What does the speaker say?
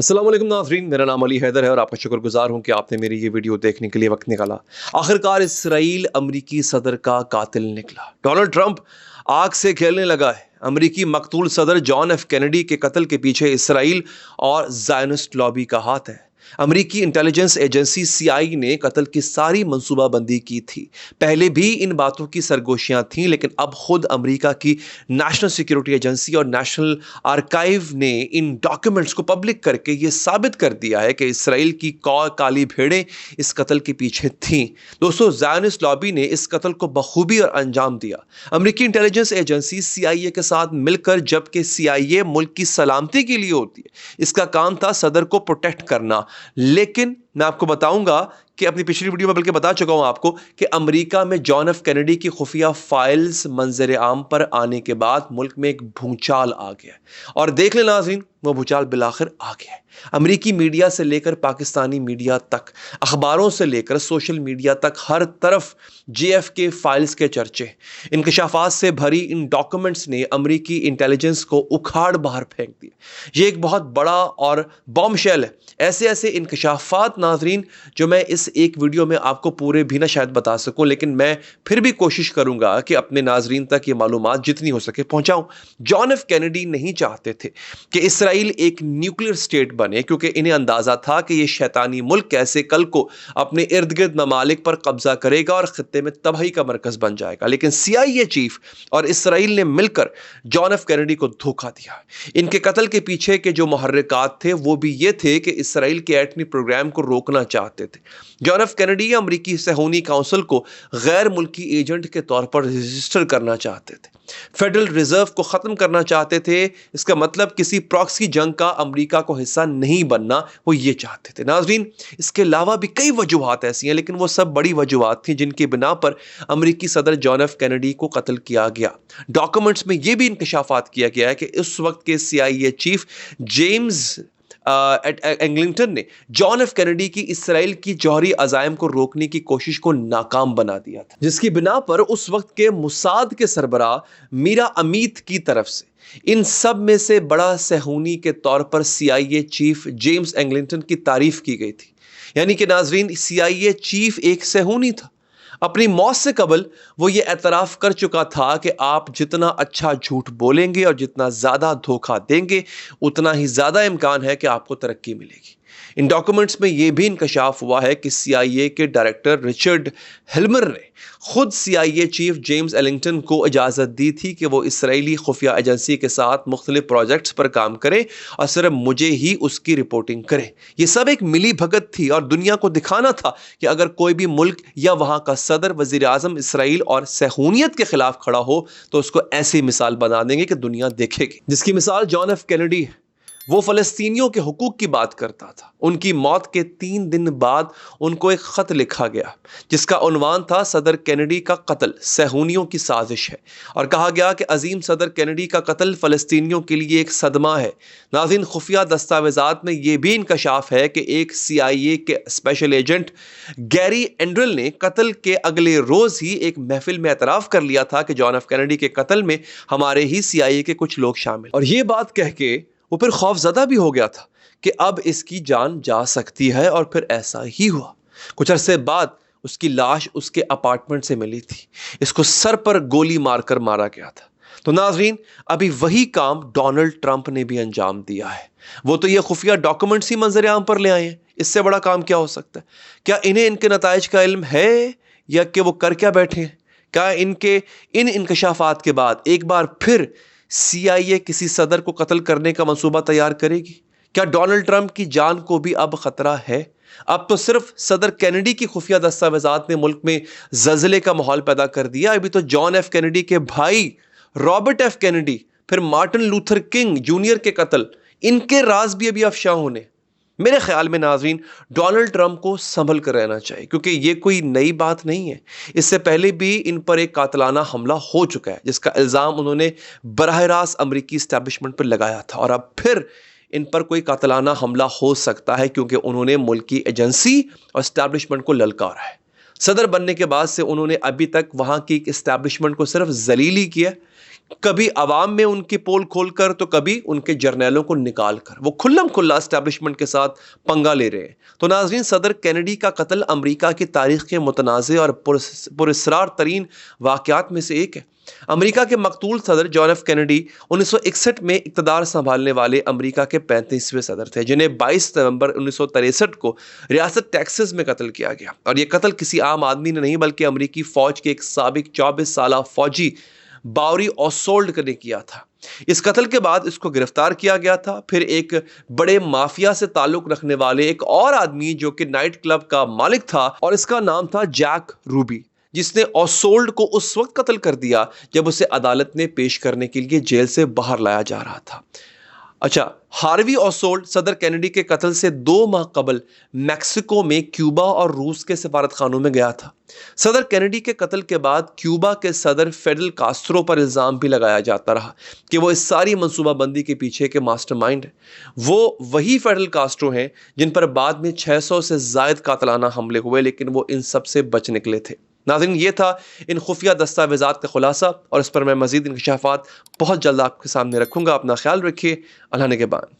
السلام علیکم ناظرین، میرا نام علی حیدر ہے اور آپ کا شکر گزار ہوں کہ آپ نے میری یہ ویڈیو دیکھنے کے لیے وقت نکالا۔ آخرکار اسرائیل امریکی صدر کا قاتل نکلا۔ ڈونلڈ ٹرمپ آگ سے کھیلنے لگا ہے۔ امریکی مقتول صدر جان ایف کینیڈی کے قتل کے پیچھے اسرائیل اور زائنسٹ لابی کا ہاتھ ہے۔ امریکی انٹیلیجنس ایجنسی CIA نے قتل کی ساری منصوبہ بندی کی تھی۔ پہلے بھی ان باتوں کی سرگوشیاں تھیں، لیکن اب خود امریکہ کی نیشنل سیکیورٹی ایجنسی اور نیشنل آرکائیو نے ان ڈاکیومنٹس کو پبلک کر کے یہ ثابت کر دیا ہے کہ اسرائیل کی کالی بھیڑیں اس قتل کے پیچھے تھیں۔ دوستو، زائنسٹ لابی نے اس قتل کو بخوبی اور انجام دیا۔ امریکی انٹیلیجنس ایجنسی CIA کے ساتھ مل کر، جبکہ CIA ملک کی سلامتی کے لیے ہوتی ہے، اس کا کام تھا صدر کو پروٹیکٹ کرنا۔ لیکن میں آپ کو بتاؤں گا کہ اپنی پچھلی ویڈیو میں بلکہ بتا چکا ہوں آپ کو کہ امریکہ میں جان ایف کینیڈی کی خفیہ فائلز منظر عام پر آنے کے بعد ملک میں ایک بھونچال آ گیا، اور دیکھ لیں ناظرین، وہ بھونچال بالآخر آ گیا ہے۔ امریکی میڈیا سے لے کر پاکستانی میڈیا تک، اخباروں سے لے کر سوشل میڈیا تک، ہر طرف JFK فائلز کے چرچے۔ انکشافات سے بھری ان ڈاکومنٹس نے امریکی انٹیلیجنس کو اکھاڑ باہر پھینک دیا۔ یہ ایک بہت بڑا اور بام شیل ہے۔ ایسے انکشافات ناظرین جو میں اس ایک ویڈیو میں آپ کو پورے بھی نہ شاید بتا سکوں، لیکن میں پھر بھی کوشش کروں گا کہ اپنے ناظرین تک یہ معلومات جتنی ہو سکے پہنچاؤں۔ جان ایف کینیڈی نہیں چاہتے تھے کہ اسرائیل ایک نیوکلیر سٹیٹ بنے، کیونکہ انہیں اندازہ تھا کہ یہ شیطانی ملک کیسے کل کو اپنے ارد گرد ممالک پر قبضہ کرے گا اور خطے میں تباہی کا مرکز بن جائے گا۔ لیکن CIA چیف اور اسرائیل نے مل کر جان ایف کینیڈی کو دھوکہ دیا۔ ان کے قتل کے پیچھے کے جو محرکات تھے وہ بھی یہ تھے کہ اسرائیل کے ایٹمی پروگرام کو روکنا چاہتے تھے۔ جان ایف کینیڈی امریکی صہیونی کونسل کو غیر ملکی ایجنٹ کے طور پر رجسٹر کرنا چاہتے تھے، فیڈرل ریزرو کو ختم کرنا چاہتے تھے۔ اس کا مطلب کسی پراکسی جنگ کا امریکہ کو حصہ نہیں بننا، وہ یہ چاہتے تھے۔ ناظرین، اس کے علاوہ بھی کئی وجوہات ایسی ہیں، لیکن وہ سب بڑی وجوہات تھیں جن کی بنا پر امریکی صدر جان ایف کینیڈی کو قتل کیا گیا۔ ڈاکومنٹس میں یہ بھی انکشافات کیا گیا ہے کہ اس وقت کے CIA چیف جیمز انگلنگٹن نے جان ایف کینیڈی کی اسرائیل کی جوہری عزائم کو روکنے کی کوشش کو ناکام بنا دیا تھا، جس کی بنا پر اس وقت کے موساد کے سربراہ میرا امیت کی طرف سے ان سب میں سے بڑا صہیونی کے طور پر CIA چیف جیمز انگلنگٹن کی تعریف کی گئی تھی۔ یعنی کہ ناظرین، CIA چیف ایک صہیونی تھا۔ اپنی موت سے قبل وہ یہ اعتراف کر چکا تھا کہ آپ جتنا اچھا جھوٹ بولیں گے اور جتنا زیادہ دھوکہ دیں گے، اتنا ہی زیادہ امکان ہے کہ آپ کو ترقی ملے گی۔ ان ڈاکومنٹس میں یہ بھی انکشاف ہوا ہے کہ CIA کے ڈائریکٹر رچرڈ ہلمر نے خود CIA چیف جیمز ایلنگٹن کو اجازت دی تھی کہ وہ اسرائیلی خفیہ ایجنسی کے ساتھ مختلف پروجیکٹس پر کام کرے اور صرف مجھے ہی اس کی رپورٹنگ کرے۔ یہ سب ایک ملی بھگت تھی اور دنیا کو دکھانا تھا کہ اگر کوئی بھی ملک یا وہاں کا صدر، وزیر اعظم اسرائیل اور صہیونیت کے خلاف کھڑا ہو تو اس کو ایسی مثال بنا دیں گے کہ دنیا دیکھے گی، جس کی مثال جان ایف کینیڈی ہے۔ وہ فلسطینیوں کے حقوق کی بات کرتا تھا۔ ان کی موت کے 3 دن بعد ان کو ایک خط لکھا گیا جس کا عنوان تھا صدر کینیڈی کا قتل صہیونیوں کی سازش ہے، اور کہا گیا کہ عظیم صدر کینیڈی کا قتل فلسطینیوں کے لیے ایک صدمہ ہے۔ ناظرین، خفیہ دستاویزات میں یہ بھی انکشاف ہے کہ ایک CIA کے اسپیشل ایجنٹ گیری اینڈرل نے قتل کے اگلے روز ہی ایک محفل میں اعتراف کر لیا تھا کہ جان ایف کینیڈی کے قتل میں ہمارے ہی CIA کے کچھ لوگ شامل، اور یہ بات کہہ کے وہ پھر خوف زدہ بھی ہو گیا تھا کہ اب اس کی جان جا سکتی ہے، اور پھر ایسا ہی ہوا۔ کچھ عرصے بعد اس کی لاش اس کے اپارٹمنٹ سے ملی تھی۔ اس کو سر پر گولی مار کر مارا گیا تھا۔ تو ناظرین، ابھی وہی کام ڈونلڈ ٹرمپ نے بھی انجام دیا ہے۔ وہ تو یہ خفیہ ڈاکومنٹس ہی منظر عام پر لے آئے ہیں۔ اس سے بڑا کام کیا ہو سکتا ہے؟ کیا انہیں ان کے نتائج کا علم ہے، یا کہ وہ کر کیا بیٹھے ہیں؟ کیا ان انکشافات کے بعد ایک بار پھر CIA کسی صدر کو قتل کرنے کا منصوبہ تیار کرے گی؟ کیا ڈونلڈ ٹرمپ کی جان کو بھی اب خطرہ ہے؟ اب تو صرف صدر کینیڈی کی خفیہ دستاویزات نے ملک میں زلزلے کا ماحول پیدا کر دیا۔ ابھی تو جان ایف کینیڈی کے بھائی رابرٹ ایف کینیڈی، پھر مارٹن لوتھر کنگ جونیئر کے قتل، ان کے راز بھی ابھی افشاں ہونے۔ میرے خیال میں ناظرین، ڈونلڈ ٹرمپ کو سنبھل کر رہنا چاہیے، کیونکہ یہ کوئی نئی بات نہیں ہے۔ اس سے پہلے بھی ان پر ایک قاتلانہ حملہ ہو چکا ہے جس کا الزام انہوں نے براہ راست امریکی اسٹیبلشمنٹ پر لگایا تھا، اور اب پھر ان پر کوئی قاتلانہ حملہ ہو سکتا ہے کیونکہ انہوں نے ملکی ایجنسی اور اسٹیبلشمنٹ کو للکارا ہے۔ صدر بننے کے بعد سے انہوں نے ابھی تک وہاں کی اسٹیبلشمنٹ کو صرف ذلیل ہی کیا، کبھی عوام میں ان کی پول کھول کر تو کبھی ان کے جرنیلوں کو نکال کر وہ کھلم کھلا اسٹیبلشمنٹ کے ساتھ پنگا لے رہے ہیں۔ تو ناظرین، صدر کینیڈی کا قتل امریکہ کی تاریخ کے متنازع اور پراسرار ترین واقعات میں سے ایک ہے۔ امریکہ کے مقتول صدر جان ایف کینیڈی 1961 میں اقتدار سنبھالنے والے امریکہ کے 35ویں صدر تھے، جنہیں 22 نومبر 1963 کو ریاست ٹیکساس میں قتل کیا گیا۔ اور یہ قتل کسی عام آدمی نے نہیں بلکہ امریکی فوج کے ایک سابق 24 سالہ فوجی باوری اوسولڈ نے کیا تھا۔ اس قتل کے بعد اس کو گرفتار کیا گیا تھا۔ پھر ایک بڑے مافیا سے تعلق رکھنے والے ایک اور آدمی جو کہ نائٹ کلب کا مالک تھا، اور اس کا نام تھا جیک روبی، جس نے اوسولڈ کو اس وقت قتل کر دیا جب اسے عدالت میں پیش کرنے کے لیے جیل سے باہر لایا جا رہا تھا۔ اچھا، ہاروی اوسولڈ صدر کینیڈی کے قتل سے 2 ماہ قبل میکسیکو میں کیوبا اور روس کے سفارت خانوں میں گیا تھا۔ صدر کینیڈی کے قتل کے بعد کیوبا کے صدر فیڈل کاسترو پر الزام بھی لگایا جاتا رہا کہ وہ اس ساری منصوبہ بندی کے پیچھے کے ماسٹر مائنڈ ہیں۔ وہ وہی فیڈل کاسترو ہیں جن پر بعد میں 600 سے زائد قاتلانہ حملے ہوئے، لیکن وہ ان سب سے بچ نکلے تھے۔ ناظرین، یہ تھا ان خفیہ دستاویزات کا خلاصہ، اور اس پر میں مزید انکشافات بہت جلد آپ کے سامنے رکھوں گا۔ اپنا خیال رکھیے۔ اللہ نگہبان۔